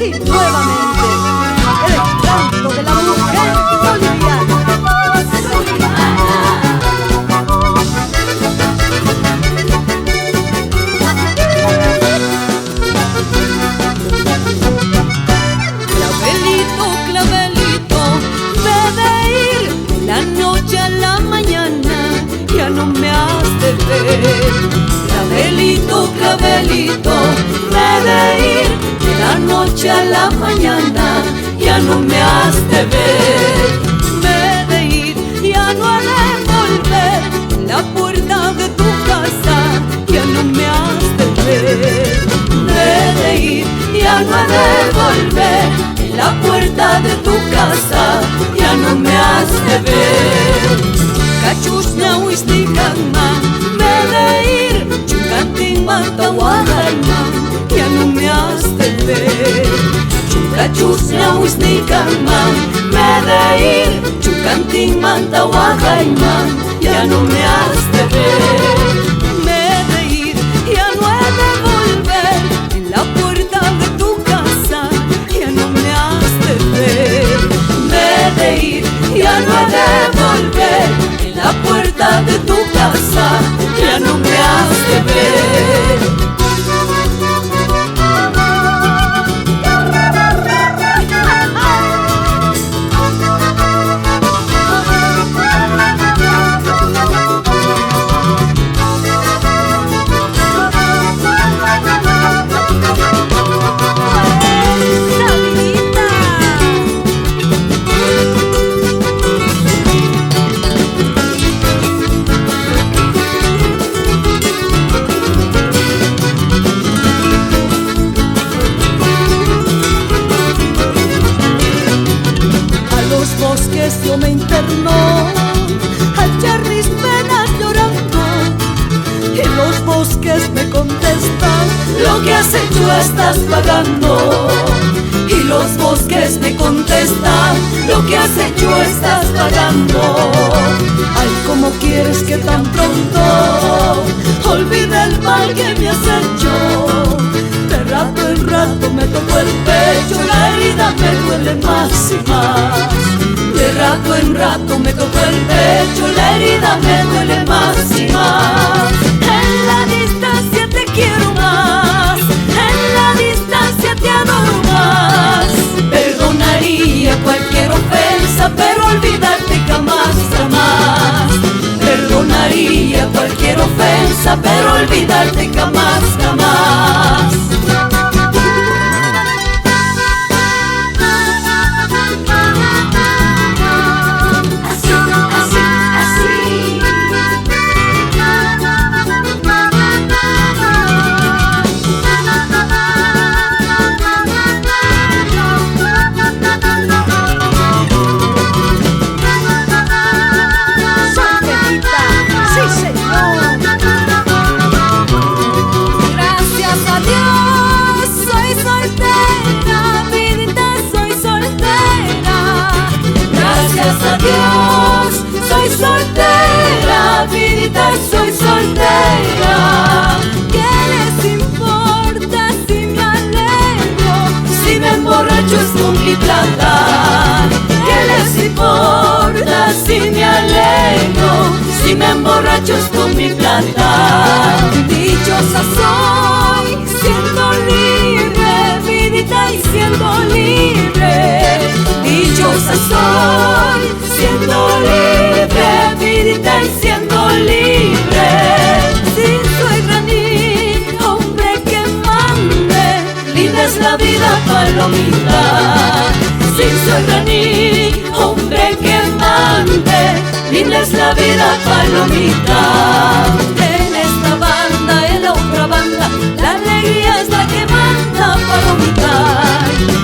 y nuevamente el canto de la mujer boliviana. Clavelito, clavelito, ve de ir la noche a la mañana, ya no me has de ver. Clavelito, clavelito, ve de ir de la noche a la mañana, ya no me has de ver. Ve de ir, ya no ha de volver, la puerta de tu casa, ya no me has de ver. Ve de ir, ya no ha de volver, la puerta de tu casa, ya no me has de ver. Cachusna wistikama, ve de ir, chunkantin manta wahayma, ya no me has de ver. Chunchusna wistikama, ve de ir, chunkantin manta wahayma, ya no me has de ver. Me de ir, ya no he de volver, en la puerta de tu casa, ya no me has de ver. Me de ir, ya no he de volver, en la puerta de tu casa, ya no me has de ver. Yo me interno al echar mis penas llorando, y los bosques me contestan: lo que has hecho estás pagando. Y los bosques me contestan: lo que has hecho estás pagando. Ay, ¿cómo quieres que tan pronto olvide el mal que me has hecho? De rato en rato me toco el pecho, la herida me duele más y más. De rato en rato me toco el pecho, la herida me duele más y más. En la distancia te quiero más, en la distancia te adoro más. Perdonaría cualquier ofensa, pero olvidarte jamás, jamás. Perdonaría cualquier ofensa, pero olvidarte jamás, jamás. Soy soltera. ¿Qué les importa si me alegro, si me emborracho es con mi plata? ¿Qué les importa si me alegro, si me emborracho es con mi plata? Dichosa soy siendo libre, vidita, y siendo libre. Dichosa soy siendo libre, vidita, y siendo libre. Sin suegra ni hombre que mande, linda es la vida, palomita. Sin suegra ni hombre que mande, linda es la vida, palomita. En esta banda, en la otra banda, la alegría es la que manda, palomita.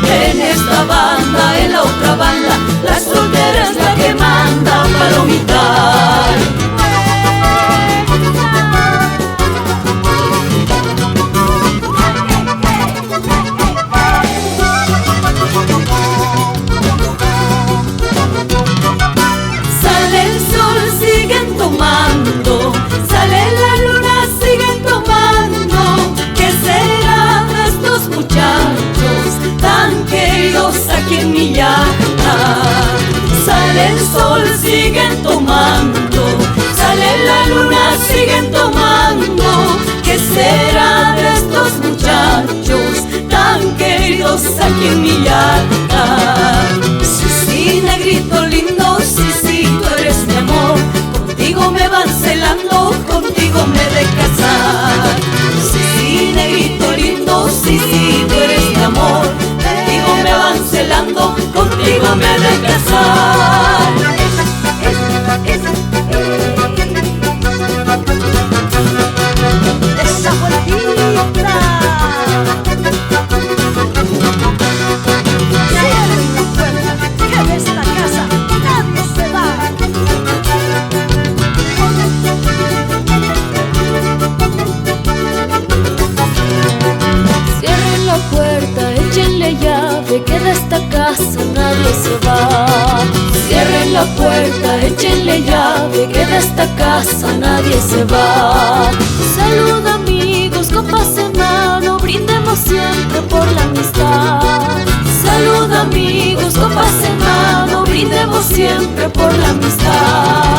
En esta banda, en la otra banda, la soltera es la que manda, palomita. Sale el sol, siguen tomando, sale el mi llanta. Sale el sol, siguen tomando, sale la luna, siguen tomando. ¿Qué será de estos muchachos tan queridos aquí en mi llanta? Sí, sí, negrito lindo, sí, sí, tú eres mi amor. Contigo me van celando, contigo me de casar. Sí, sí, negrito lindo, sí, sí, tú eres mi amor. Contigo me van celando, contigo me de casar. Esa vueltita. Cierren la puerta, que de esta casa nadie se va. Cierren la puerta, échenle llave, que de esta casa nadie se va. Cierren la puerta, échenle llave, que de esta casa nadie se va. Salud amigos, copas en mano, brindemos siempre por la amistad. Salud amigos, copas en mano, brindemos siempre por la amistad.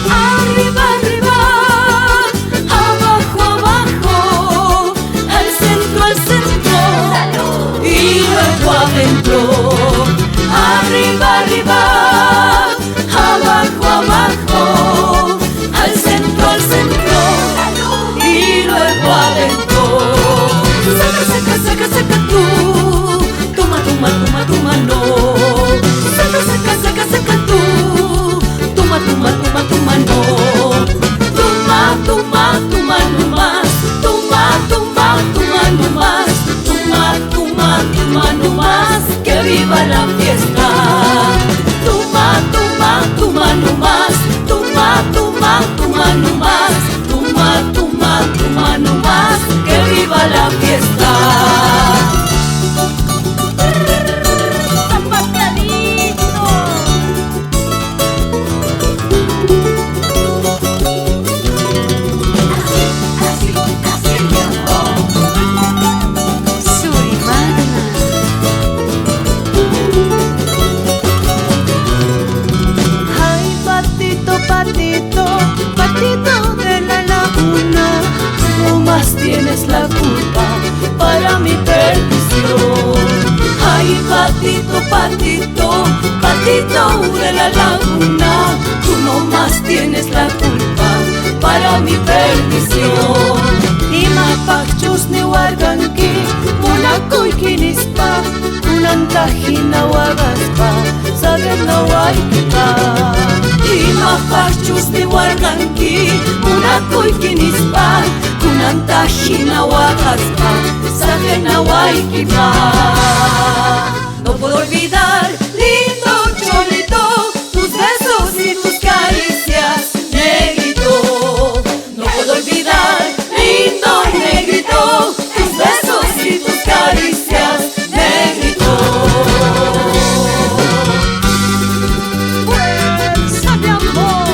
Arriba, arriba, abajo, abajo, al centro, y luego adentro. Arriba, arriba, abajo, abajo, al centro, y luego adentro. Saca, saca, saca, saca tú, toma, toma, toma, tu mano. Saca, saca, saca, saca tú, toma, toma, toma, tu mano. Toma, toma, tu mano más, toma, toma, tu mano más, toma, toma, tu mano más, que viva la fiesta. Toma, toma, tu mano más, toma, toma, tu mano más, toma, toma, tu mano más, que viva la fiesta. Zapatadito. Así, así, mi amor. Surimana. Ay, patito, patito, patito de la laguna, Tú más tienes la culpa para mi perdición. Ay, patito, patito, patito de la laguna, tú no más tienes la culpa para mi perdición. Imapachus ni warganki, munakoy kinispa, kunantajina wagaspa, sagana waikipa. Imapachus ni warganki, munakoy kinispa, kunantajina wagaspa, sagana waikipa. No puedo olvidar, lindo cholito, tus besos y tus caricias, negrito. No puedo olvidar, lindo negrito, tus besos y tus caricias, negrito. Fuerza de amor.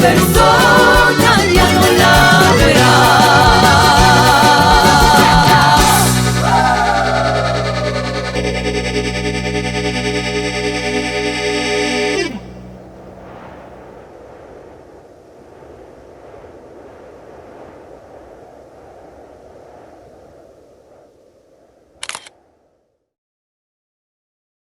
verso